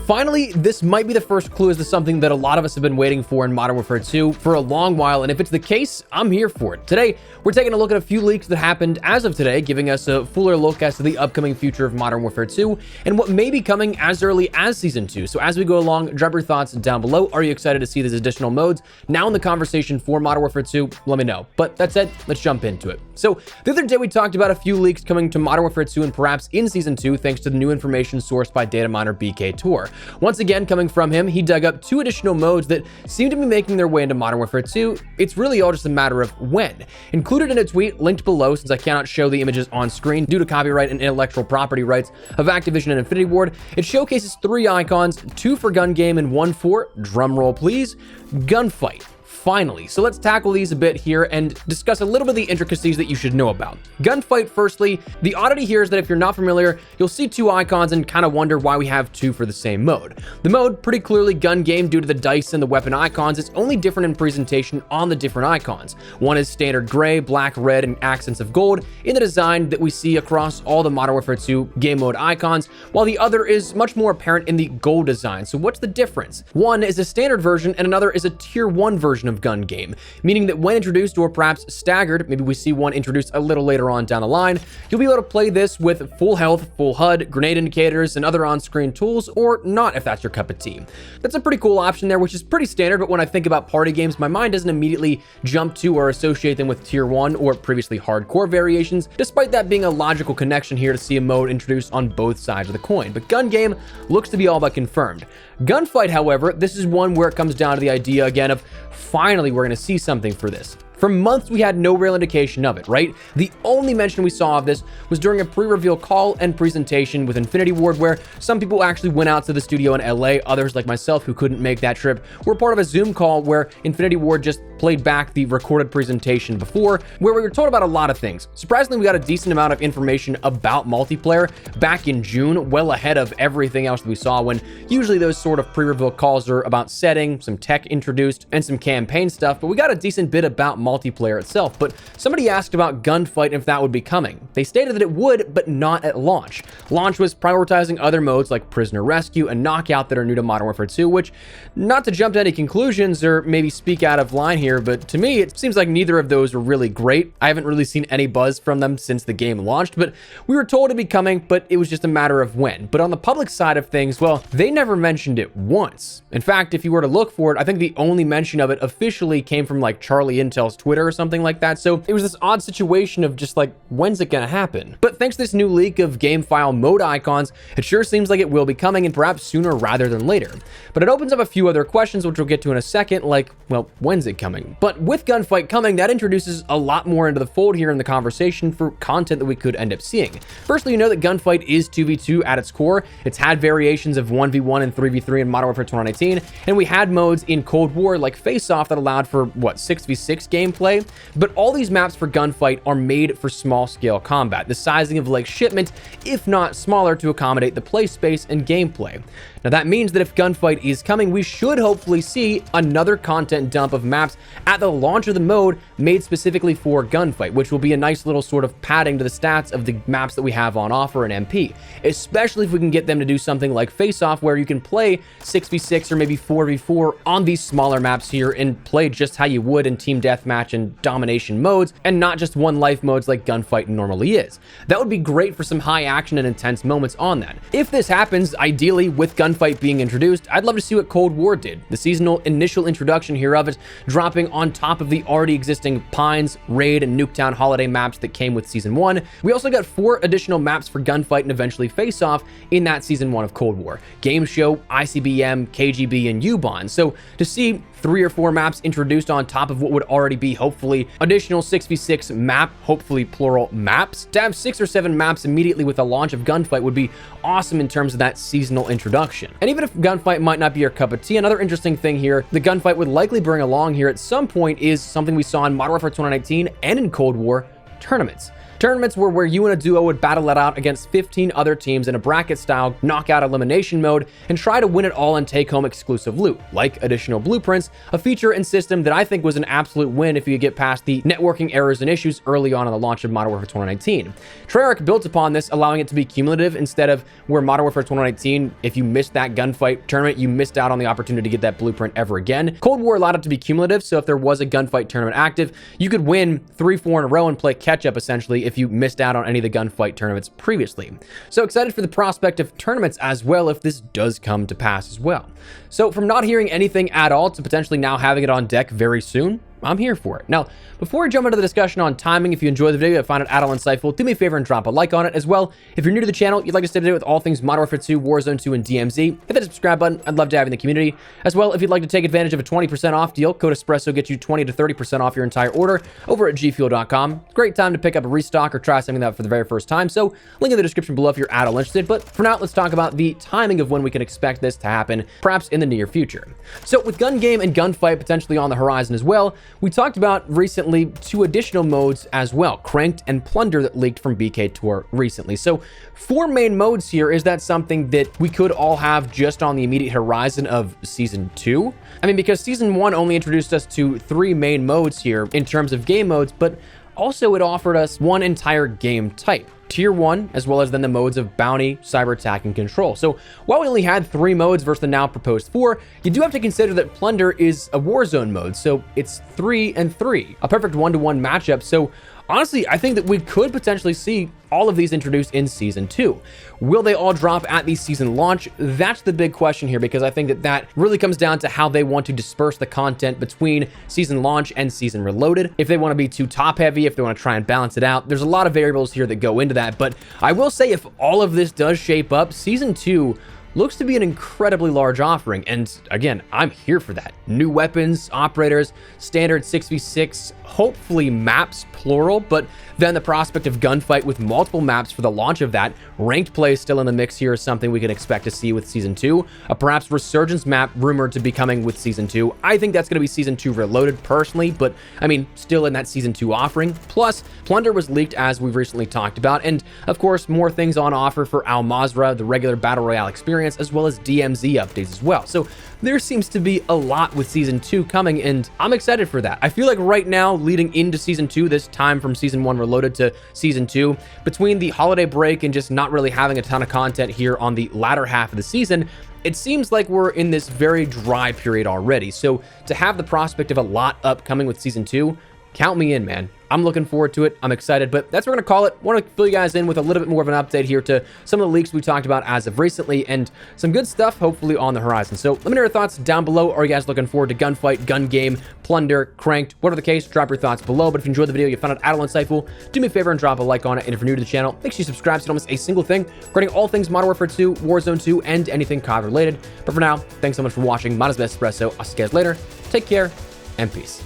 Finally, this might be the first clue as to something that a lot of us have been waiting for in Modern Warfare 2 for a long while, and if it's the case, I'm here for it. Today, we're taking a look at a few leaks that happened as of today, giving us a fuller look as to the upcoming future of Modern Warfare 2 and what may be coming as early as Season 2. So as we go along, drop your thoughts down below. Are you excited to see these additional modes now in the conversation for Modern Warfare 2? Let me know. But that said, let's jump into it. So the other day we talked about a few leaks coming to Modern Warfare 2 and perhaps in Season 2 thanks to the new information sourced by data miner BK Tor. Once again, coming from him, he dug up 2 additional modes that seem to be making their way into Modern Warfare 2. It's really all just a matter of when. Included in a tweet linked below, since I cannot show the images on screen due to copyright and intellectual property rights of Activision and Infinity Ward, it showcases 3 icons, 2 for gun game and 1 for, drumroll please, gunfight. Finally, so let's tackle these a bit here and discuss a little bit of the intricacies that you should know about. Gunfight, firstly, the oddity here is that if you're not familiar, you'll see 2 icons and kind of wonder why we have 2 for the same mode. The mode, pretty clearly gun game due to the dice and the weapon icons. It's only different in presentation on the different icons. One is standard gray, black, red, and accents of gold in the design that we see across all the Modern Warfare 2 game mode icons, while the other is much more apparent in the gold design. So what's the difference? One is a standard version and another is a tier 1 version of gun game, meaning that when introduced or perhaps staggered, maybe we see one introduced a little later on down the line, you'll be able to play this with full health, full HUD, grenade indicators, and other on-screen tools, or not if that's your cup of tea. That's a pretty cool option there, which is pretty standard, but when I think about party games, my mind doesn't immediately jump to or associate them with tier 1 or previously hardcore variations, despite that being a logical connection here to see a mode introduced on both sides of the coin. But gun game looks to be all but confirmed. Gunfight, however, this is one where it comes down to the idea again of finally we're going to see something for this. For months, we had no real indication of it, right? The only mention we saw of this was during a pre-reveal call and presentation with Infinity Ward, where some people actually went out to the studio in LA. Others, like myself, who couldn't make that trip, were part of a Zoom call where Infinity Ward just played back the recorded presentation before, where we were told about a lot of things. Surprisingly, we got a decent amount of information about multiplayer back in June, well ahead of everything else that we saw, when usually those sort of pre-reveal calls are about setting, some tech introduced, and some campaign stuff, but we got a decent bit about multiplayer itself. But somebody asked about Gunfight and if that would be coming. They stated that it would, but not at launch. Launch was prioritizing other modes like Prisoner Rescue and Knockout that are new to Modern Warfare 2, which, not to jump to any conclusions or maybe speak out of line here, but to me, it seems like neither of those were really great. I haven't really seen any buzz from them since the game launched, but we were told it'd be coming, but it was just a matter of when. But on the public side of things, well, they never mentioned it once. In fact, if you were to look for it, I think the only mention of it officially came from like Charlie Intel's Twitter or something like that. So it was this odd situation of just like, when's it gonna happen? But thanks to this new leak of game file mode icons, it sure seems like it will be coming, and perhaps sooner rather than later. But it opens up a few other questions, which we'll get to in a second, like, well, when's it coming? But with Gunfight coming, that introduces a lot more into the fold here in the conversation for content that we could end up seeing. Firstly, you know that Gunfight is 2v2 at its core. It's had variations of 1v1 and 3v3 in Modern Warfare 2019, and we had modes in Cold War like Face Off that allowed for, what, 6v6 gameplay? But all these maps for Gunfight are made for small-scale combat, the sizing of like shipment, if not smaller, to accommodate the play space and gameplay. Now that means that if Gunfight is coming, we should hopefully see another content dump of maps at the launch of the mode made specifically for Gunfight, which will be a nice little sort of padding to the stats of the maps that we have on offer in MP, especially if we can get them to do something like Face Off, where you can play 6v6 or maybe 4v4 on these smaller maps here and play just how you would in team deathmatch and domination modes, and not just one life modes like Gunfight normally is. That would be great for some high action and intense moments on that. If this happens, ideally with Gunfight being introduced, I'd love to see what Cold War did. The seasonal initial introduction here of it, dropping on top of the already existing Pines, Raid, and Nuketown holiday maps that came with Season 1. We also got 4 additional maps for Gunfight and eventually Face Off in that Season 1 of Cold War. Game Show, ICBM, KGB, and U-Bahn. So to see 3 or 4 maps introduced on top of what would already be hopefully additional 6v6 map, hopefully plural maps, to have 6 or 7 maps immediately with the launch of Gunfight would be awesome in terms of that seasonal introduction. And even if Gunfight might not be your cup of tea, another interesting thing here the Gunfight would likely bring along here at some point is something we saw in Modern Warfare 2019 and in Cold War, tournaments. Tournaments were where you and a duo would battle it out against 15 other teams in a bracket-style knockout elimination mode and try to win it all and take home exclusive loot, like additional blueprints, a feature and system that I think was an absolute win if you get past the networking errors and issues early on in the launch of Modern Warfare 2019. Treyarch built upon this, allowing it to be cumulative instead of where Modern Warfare 2019, if you missed that gunfight tournament, you missed out on the opportunity to get that blueprint ever again. Cold War allowed it to be cumulative, so if there was a gunfight tournament active, you could win 3-4 in a row and play catch-up essentially if you missed out on any of the gunfight tournaments previously. So excited for the prospect of tournaments as well if this does come to pass as well. So from not hearing anything at all to potentially now having it on deck very soon, I'm here for it. Now, before we jump into the discussion on timing, if you enjoyed the video, I find it at all insightful, do me a favor and drop a like on it as well. If you're new to the channel, you'd like to stay up to date with all things Modern Warfare 2, Warzone 2, and DMZ, hit that subscribe button. I'd love to have you in the community. As well, if you'd like to take advantage of a 20% off deal, code Espresso gets you 20 to 30% off your entire order over at gfuel.com. Great time to pick up a restock or try something out for the very first time, so link in the description below if you're at all interested. But for now, let's talk about the timing of when we can expect this to happen, perhaps in the near future. So with gun game and gunfight potentially on the horizon as well, we talked about recently 2 additional modes as well, Cranked and Plunder, that leaked from BK Tour recently. So 4 main modes here. Is that something that we could all have just on the immediate horizon of Season 2? I mean, because Season 1 only introduced us to 3 main modes here in terms of game modes, but also it offered us 1 entire game type. Tier 1, as well as then the modes of Bounty, Cyber Attack, and Control. So while we only had 3 modes versus the now proposed 4, you do have to consider that Plunder is a Warzone mode, so it's 3 and 3, a perfect 1-to-1 matchup. So honestly, I think that we could potentially see all of these introduced in Season 2. Will they all drop at the season launch? That's the big question here, because I think that that really comes down to how they want to disperse the content between season launch and season reloaded. If they want to be too top heavy, if they want to try and balance it out, there's a lot of variables here that go into that. But I will say, if all of this does shape up, Season 2 looks to be an incredibly large offering, and again, I'm here for that. New weapons, operators, standard 6v6, hopefully maps, plural, but then the prospect of gunfight with multiple maps for the launch of that. Ranked play still in the mix here is something we can expect to see with Season 2. A perhaps Resurgence map rumored to be coming with Season 2. I think that's going to be Season 2 Reloaded personally, but I mean, still in that Season 2 offering. Plus, Plunder was leaked, as we've recently talked about, and of course, more things on offer for Al Mazrah, the regular Battle Royale experience, as well as DMZ updates as well. So there seems to be a lot with Season 2 coming, and I'm excited for that. I feel like right now, leading into Season 2, this time from Season 1 Reloaded to Season 2, between the holiday break and just not really having a ton of content here on the latter half of the season, it seems like we're in this very dry period already. So to have the prospect of a lot upcoming with Season 2, count me in, man. I'm looking forward to it. I'm excited, but that's what we're going to call it. Want to fill you guys in with a little bit more of an update here to some of the leaks we talked about as of recently, and some good stuff hopefully on the horizon. So let me know your thoughts down below. Are you guys looking forward to gunfight, gun game, Plunder, Cranked? Whatever the case, drop your thoughts below. But if you enjoyed the video, you found it at all insightful, do me a favor and drop a like on it. And if you're new to the channel, make sure you subscribe so you don't miss a single thing regarding all things Modern Warfare 2, Warzone 2, and anything COD related. But for now, thanks so much for watching. My name is Espresso. I'll see you guys later. Take care and peace.